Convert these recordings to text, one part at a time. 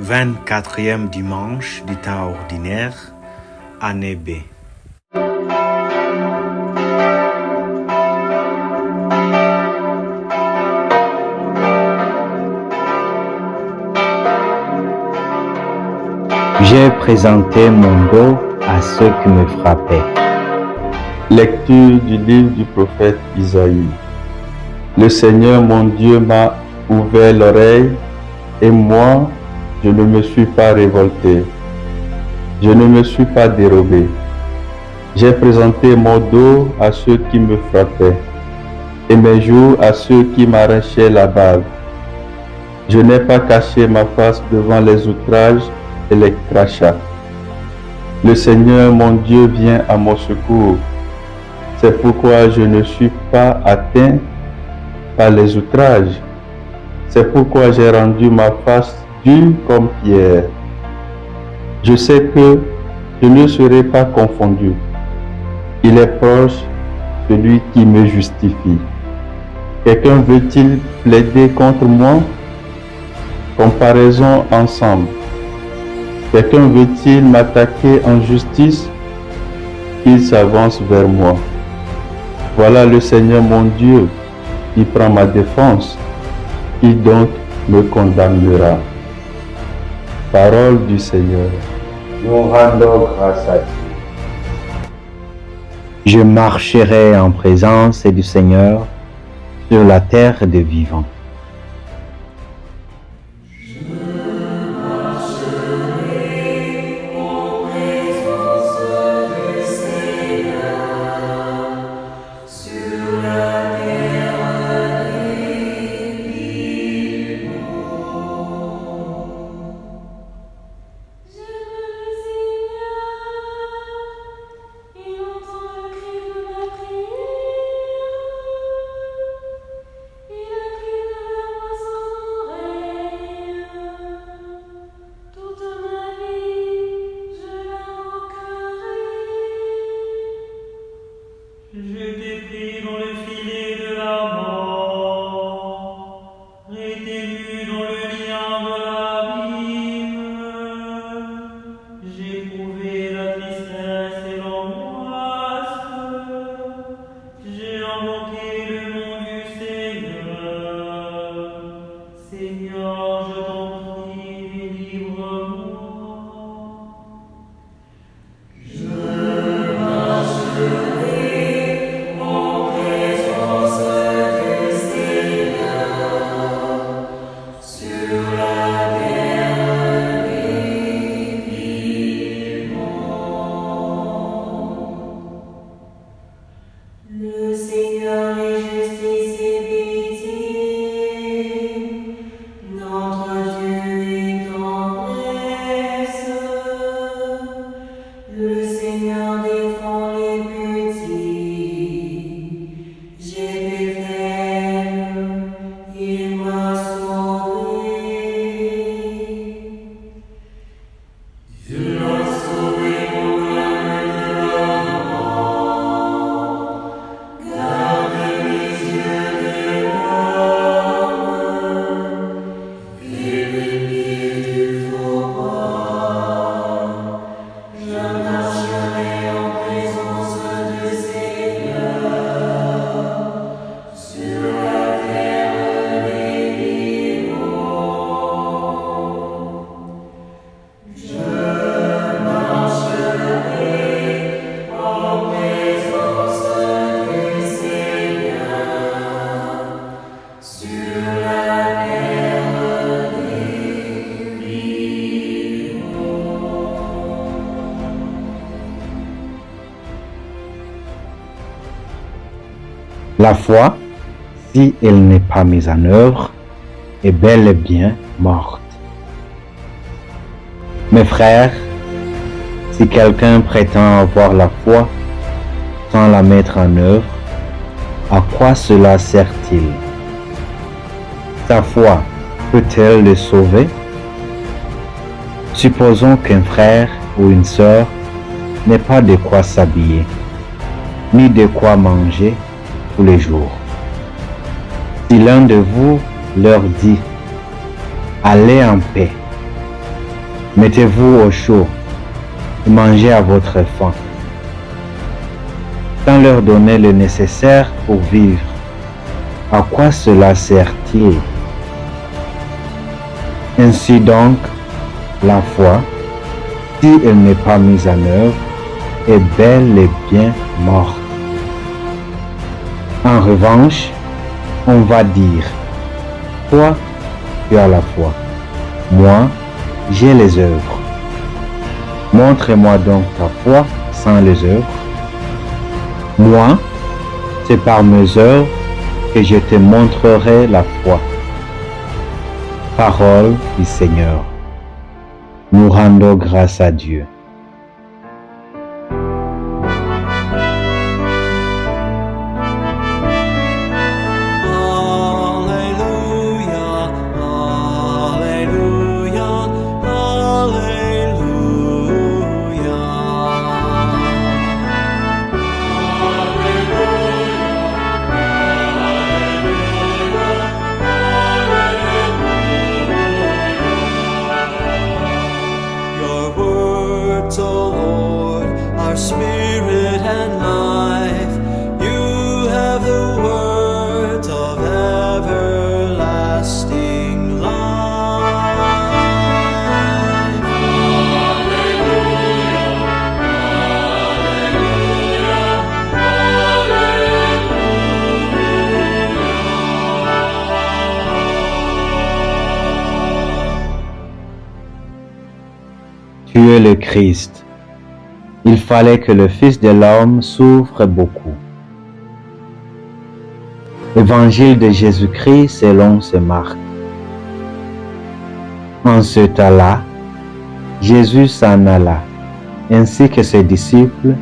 24e dimanche du temps ordinaire, année B. J'ai présenté mon dos à ceux qui me frappaient. Lecture du livre du prophète Isaïe. Le Seigneur mon Dieu m'a ouvert l'oreille et moi, je ne me suis pas révolté. Je ne me suis pas dérobé. J'ai présenté mon dos à ceux qui me frappaient et mes joues à ceux qui m'arrachaient la bague. Je n'ai pas caché ma face devant les outrages et les crachats. Le Seigneur mon Dieu vient à mon secours. C'est pourquoi je ne suis pas atteint par les outrages. C'est pourquoi j'ai rendu ma face dure comme pierre. Je sais que je ne serai pas confondu. Il est proche celui qui me justifie. Quelqu'un veut-il plaider contre moi? Comparaison ensemble. Quelqu'un veut-il m'attaquer en justice? Qu'il s'avance vers moi. Voilà le Seigneur mon Dieu qui prend ma défense. Qui donc me condamnera? Parole du Seigneur. Nous rendons grâce à Dieu. Je marcherai en présence du Seigneur sur la terre des vivants. La foi, si elle n'est pas mise en œuvre, est bel et bien morte. Mes frères, si quelqu'un prétend avoir la foi sans la mettre en œuvre, à quoi cela sert-il? Sa foi peut-elle le sauver? Supposons qu'un frère ou une sœur n'ait pas de quoi s'habiller, ni de quoi manger tous les jours. Si l'un de vous leur dit « Allez en paix », Mettez-vous au chaud et mangez à votre faim, sans leur donner le nécessaire pour vivre. À quoi cela sert-il? Ainsi donc, la foi, si elle n'est pas mise en œuvre, est bel et bien morte. En revanche, on va dire, toi, tu as la foi, moi, j'ai les œuvres. Montre-moi donc ta foi sans les œuvres. Moi, c'est par mes œuvres que je te montrerai la foi. Parole du Seigneur. Nous rendons grâce à Dieu. O Lord, our spirit and life. You have the words of everlasting life. Tu es le Christ. Il fallait que le Fils de l'homme souffre beaucoup. Évangile de Jésus-Christ selon saint Marc. En ce temps-là, Jésus s'en alla, ainsi que ses disciples,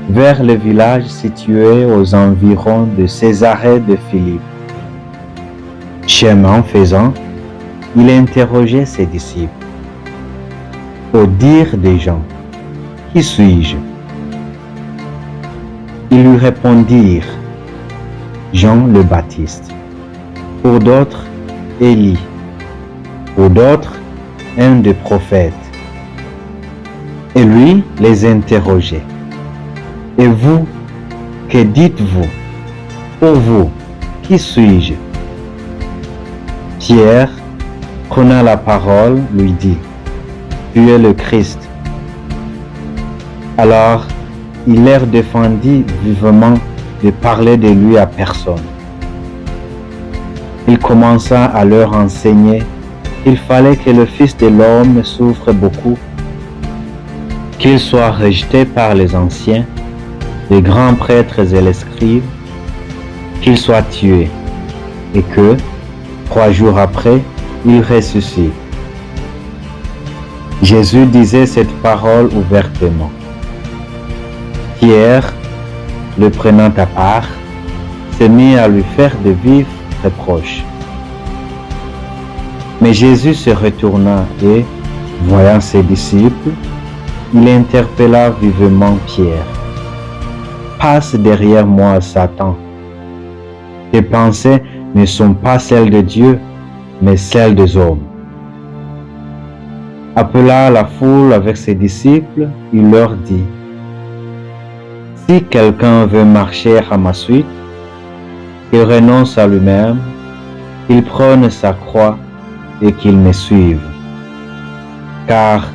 vers le village situé aux environs de Césarée de Philippe. Chemin faisant, il interrogeait ses disciples. Au dire des gens, qui suis-je? Ils lui répondirent, Jean le Baptiste. Pour d'autres, Élie. Pour d'autres, un des prophètes. Et lui les interrogeait. Et vous, que dites-vous? Pour vous, qui suis-je? Pierre, prenant la parole, lui dit, Tu es le Christ. Alors, il leur défendit vivement de parler de lui à personne. Il commença à leur enseigner qu'il fallait que le Fils de l'homme souffre beaucoup, qu'il soit rejeté par les anciens, les grands prêtres et les scribes, qu'il soit tué, et que, 3 jours après, il ressuscite. Jésus disait cette parole ouvertement. Pierre, le prenant à part, se mit à lui faire de vifs reproches. Mais Jésus se retourna et, voyant ses disciples, il interpella vivement Pierre. Passe derrière moi, Satan. Tes pensées ne sont pas celles de Dieu, mais celles des hommes. Appelant la foule avec ses disciples, il leur dit, Si quelqu'un veut marcher à ma suite, qu'il renonce à lui-même, qu'il prenne sa croix et qu'il me suive. Car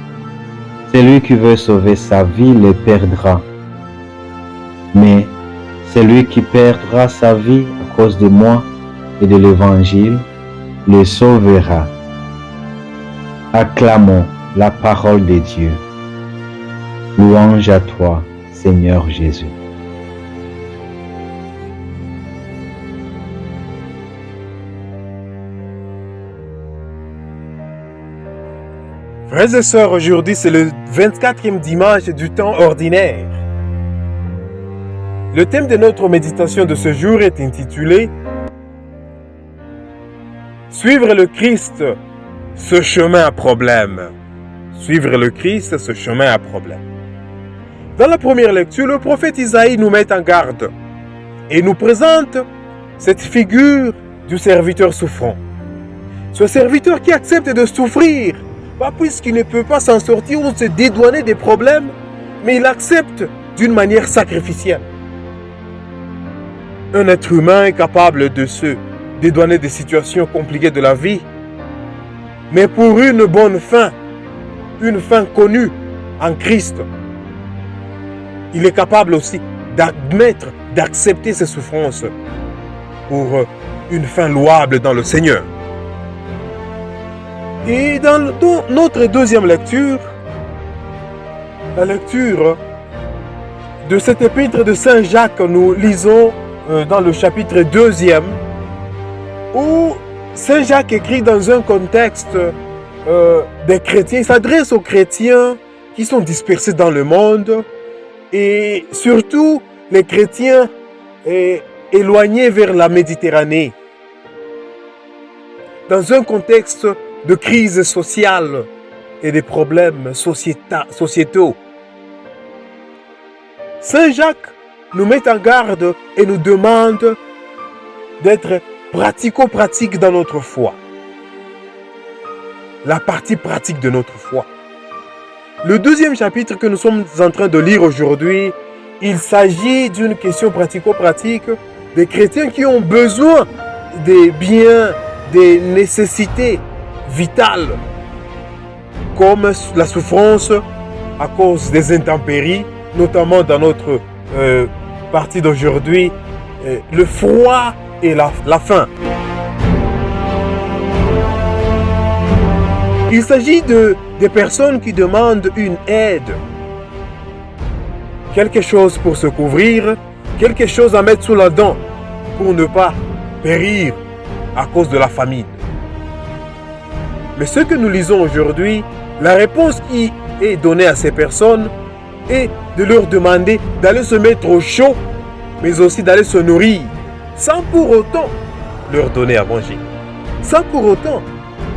celui qui veut sauver sa vie le perdra. Mais celui qui perdra sa vie à cause de moi et de l'Évangile le sauvera. Acclamons la parole de Dieu. Louange à toi, Seigneur Jésus. Frères et sœurs, aujourd'hui c'est le 24e dimanche du temps ordinaire. Le thème de notre méditation de ce jour est intitulé « Suivre le Christ, ce chemin à problème ». Suivre le Christ, ce chemin à problème. Dans la première lecture, le prophète Isaïe nous met en garde et nous présente cette figure du serviteur souffrant. Ce serviteur qui accepte de souffrir pas puisqu'il ne peut pas s'en sortir ou se dédouaner des problèmes, mais il accepte d'une manière sacrificielle. Un être humain est capable de se dédouaner des situations compliquées de la vie, mais pour une bonne fin, une fin connue en Christ. Il est capable aussi d'admettre, d'accepter ses souffrances pour une fin louable dans le Seigneur. Et dans notre deuxième lecture, la lecture de cette épître de Saint Jacques, nous lisons dans le chapitre 2e, où Saint Jacques écrit dans un contexte des chrétiens. Il s'adresse aux chrétiens qui sont dispersés dans le monde et surtout les chrétiens éloignés vers la Méditerranée. Dans un contexte de crise sociale et des problèmes sociétaux. Saint Jacques nous met en garde et nous demande d'être pratico-pratique dans notre foi. La partie pratique de notre foi. Le deuxième chapitre que nous sommes en train de lire aujourd'hui, il s'agit d'une question pratico-pratique des chrétiens qui ont besoin des biens, des nécessités vitales, comme la souffrance à cause des intempéries, notamment dans notre partie d'aujourd'hui, le froid et la faim. Il s'agit des personnes qui demandent une aide, quelque chose pour se couvrir, quelque chose à mettre sous la dent pour ne pas périr à cause de la famine. Mais ce que nous lisons aujourd'hui, la réponse qui est donnée à ces personnes est de leur demander d'aller se mettre au chaud, mais aussi d'aller se nourrir, sans pour autant leur donner à manger, sans pour autant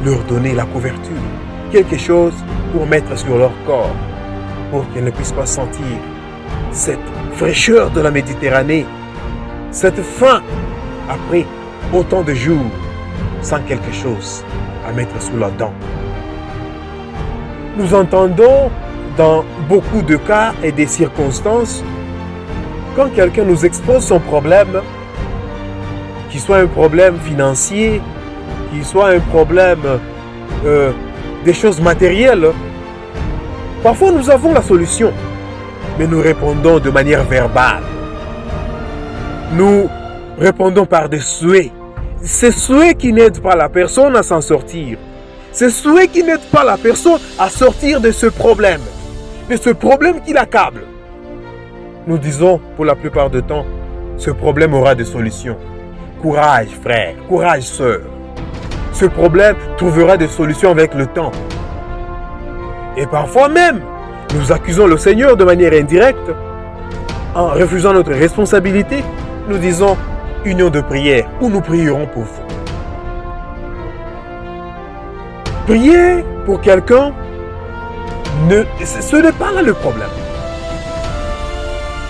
leur donner la couverture, quelque chose pour mettre sur leur corps, pour qu'ils ne puissent pas sentir cette fraîcheur de la Méditerranée, cette faim après autant de jours sans quelque chose à mettre sous la dent. Nous entendons dans beaucoup de cas et des circonstances, quand quelqu'un nous expose son problème, qu'il soit un problème financier, qu'il soit un problème des choses matérielles, parfois nous avons la solution, mais nous répondons de manière verbale. Nous répondons par des souhaits. Ces souhaits qui n'aident pas la personne à s'en sortir. Ces souhaits qui n'aident pas la personne à sortir de ce problème qui l'accable. Nous disons pour la plupart du temps, ce problème aura des solutions. Courage frère, courage sœur. Ce problème trouvera des solutions avec le temps. Et parfois même, nous accusons le Seigneur de manière indirecte. En refusant notre responsabilité, nous disons union de prière où nous prierons pour vous. Prier pour quelqu'un, ce n'est pas là le problème.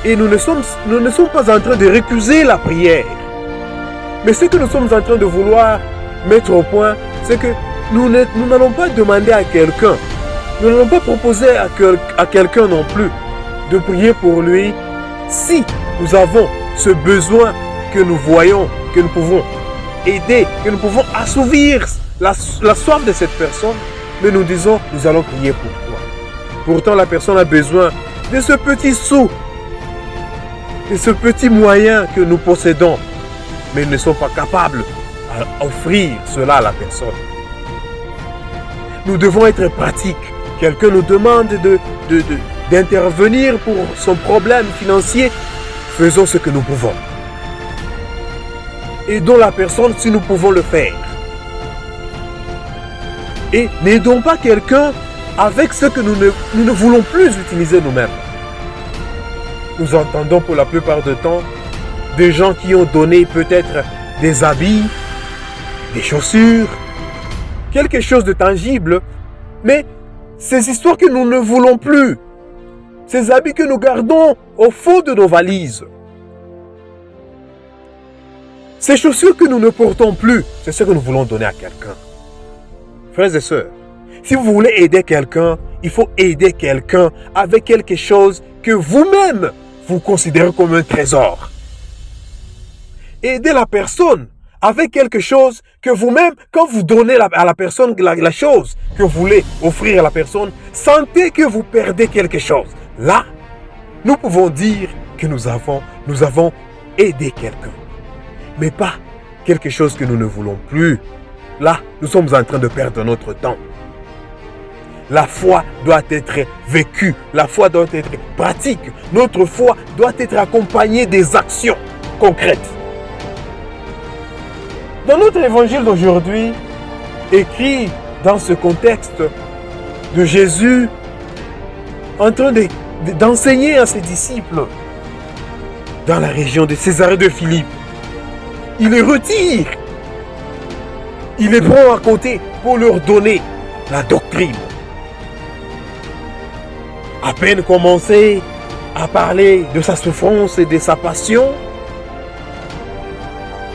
Et nous ne sommes pas en train de récuser la prière. Mais ce que nous sommes en train de vouloir mettre au point, c'est que nous n'allons pas demander à quelqu'un, nous n'allons pas proposer à quelqu'un non plus de prier pour lui si nous avons ce besoin que nous voyons, que nous pouvons aider, que nous pouvons assouvir la soif de cette personne, mais nous disons, nous allons prier pour toi. Pourtant, la personne a besoin de ce petit sou, de ce petit moyen que nous possédons, mais nous ne sommes pas capables d'offrir cela à la personne. Nous devons être pratiques. Quelqu'un nous demande d'intervenir pour son problème financier, faisons ce que nous pouvons. Aidons la personne si nous pouvons le faire. Et n'aidons pas quelqu'un avec ce que nous ne voulons plus utiliser nous-mêmes. Nous entendons pour la plupart du temps des gens qui ont donné peut-être des habits, des chaussures, quelque chose de tangible, mais ces histoires que nous ne voulons plus, ces habits que nous gardons au fond de nos valises, ces chaussures que nous ne portons plus, c'est ce que nous voulons donner à quelqu'un. Frères et sœurs, Si vous voulez aider quelqu'un, il faut aider quelqu'un avec quelque chose que vous-même vous considérez comme un trésor. Aidez la personne avec quelque chose que vous-même, quand vous donnez à la personne la chose que vous voulez offrir à la personne, sentez que vous perdez quelque chose. Là, nous pouvons dire que nous avons aidé quelqu'un. Mais pas quelque chose que nous ne voulons plus. Là, nous sommes en train de perdre notre temps. La foi doit être vécue, la foi doit être pratique. Notre foi doit être accompagnée des actions concrètes. Dans notre évangile d'aujourd'hui, écrit dans ce contexte de Jésus en train d'enseigner à ses disciples dans la région de Césarée de Philippe, il les retire, il les prend à côté pour leur donner la doctrine. À peine commencé à parler de sa souffrance et de sa passion,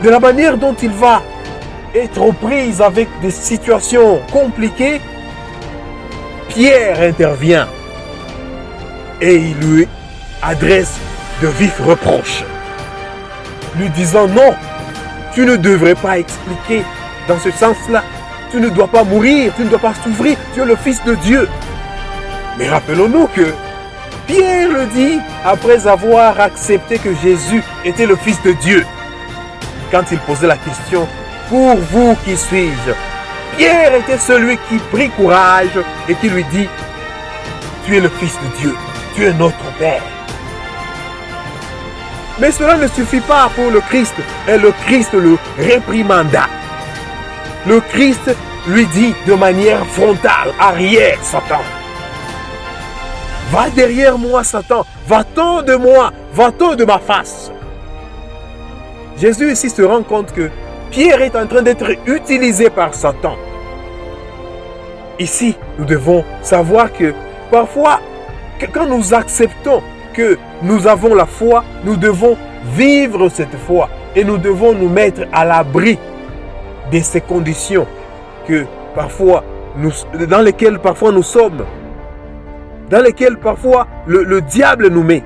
de la manière dont il va être aux prises avec des situations compliquées, Pierre intervient et il lui adresse de vifs reproches, lui disant non, tu ne devrais pas expliquer dans ce sens-là, tu ne dois pas mourir, tu ne dois pas souffrir, tu es le Fils de Dieu. Mais rappelons-nous que Pierre le dit après avoir accepté que Jésus était le Fils de Dieu. Quand il posait la question, pour vous qui suis-je? Pierre était celui qui prit courage et qui lui dit, tu es le Fils de Dieu, tu es notre Père. Mais cela ne suffit pas pour le Christ, et le Christ le réprimanda. Le Christ lui dit de manière frontale, arrière Satan. Va derrière moi Satan, va-t'en de moi, va-t'en de ma face. Jésus ici se rend compte que Pierre est en train d'être utilisé par Satan. Ici, nous devons savoir que parfois, quand nous acceptons que nous avons la foi, nous devons vivre cette foi et nous devons nous mettre à l'abri de ces conditions dans lesquelles parfois nous sommes, dans lesquelles parfois le diable nous met.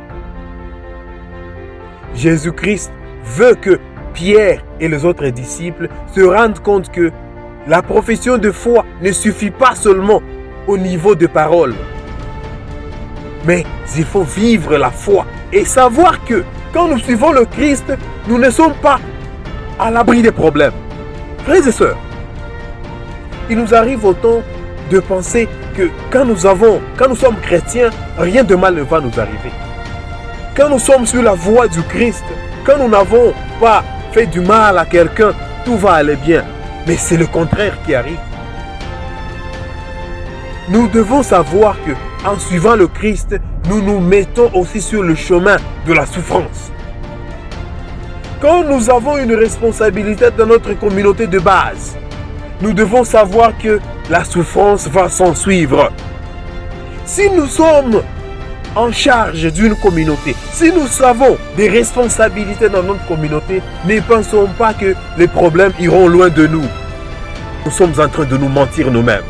Jésus-Christ veut que Pierre et les autres disciples se rendent compte que la profession de foi ne suffit pas seulement au niveau de paroles. Mais il faut vivre la foi et savoir que quand nous suivons le Christ, nous ne sommes pas à l'abri des problèmes. Frères et sœurs, il nous arrive autant de penser que quand nous sommes chrétiens, rien de mal ne va nous arriver. Quand nous sommes sur la voie du Christ, quand nous n'avons pas fait du mal à quelqu'un, tout va aller bien. Mais c'est le contraire qui arrive. Nous devons savoir que en suivant le Christ, nous nous mettons aussi sur le chemin de la souffrance. Quand nous avons une responsabilité dans notre communauté de base, nous devons savoir que la souffrance va s'en suivre. Si nous sommes en charge d'une communauté, si nous avons des responsabilités dans notre communauté, ne pensons pas que les problèmes iront loin de nous. Nous sommes en train de nous mentir nous-mêmes.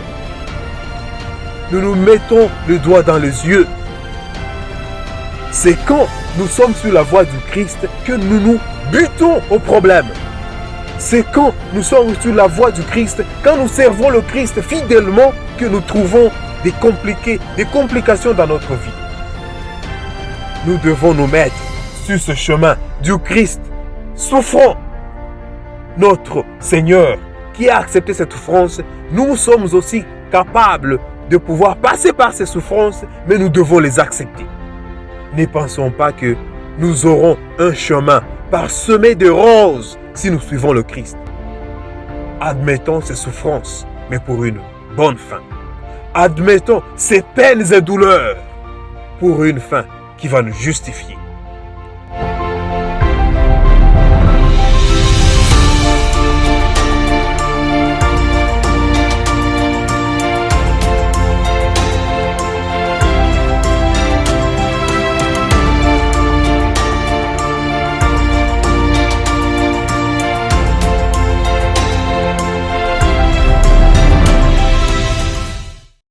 Nous nous mettons le doigt dans les yeux. C'est quand nous sommes sur la voie du Christ que nous nous butons aux problèmes. C'est quand nous sommes sur la voie du Christ, quand nous servons le Christ fidèlement, que nous trouvons des complications dans notre vie. Nous devons nous mettre sur ce chemin du Christ souffrant. Notre Seigneur qui a accepté cette souffrance, nous sommes aussi capables de pouvoir passer par ces souffrances, mais nous devons les accepter. Ne pensons pas que nous aurons un chemin parsemé de roses si nous suivons le Christ. Admettons ces souffrances, mais pour une bonne fin. Admettons ces peines et douleurs pour une fin qui va nous justifier.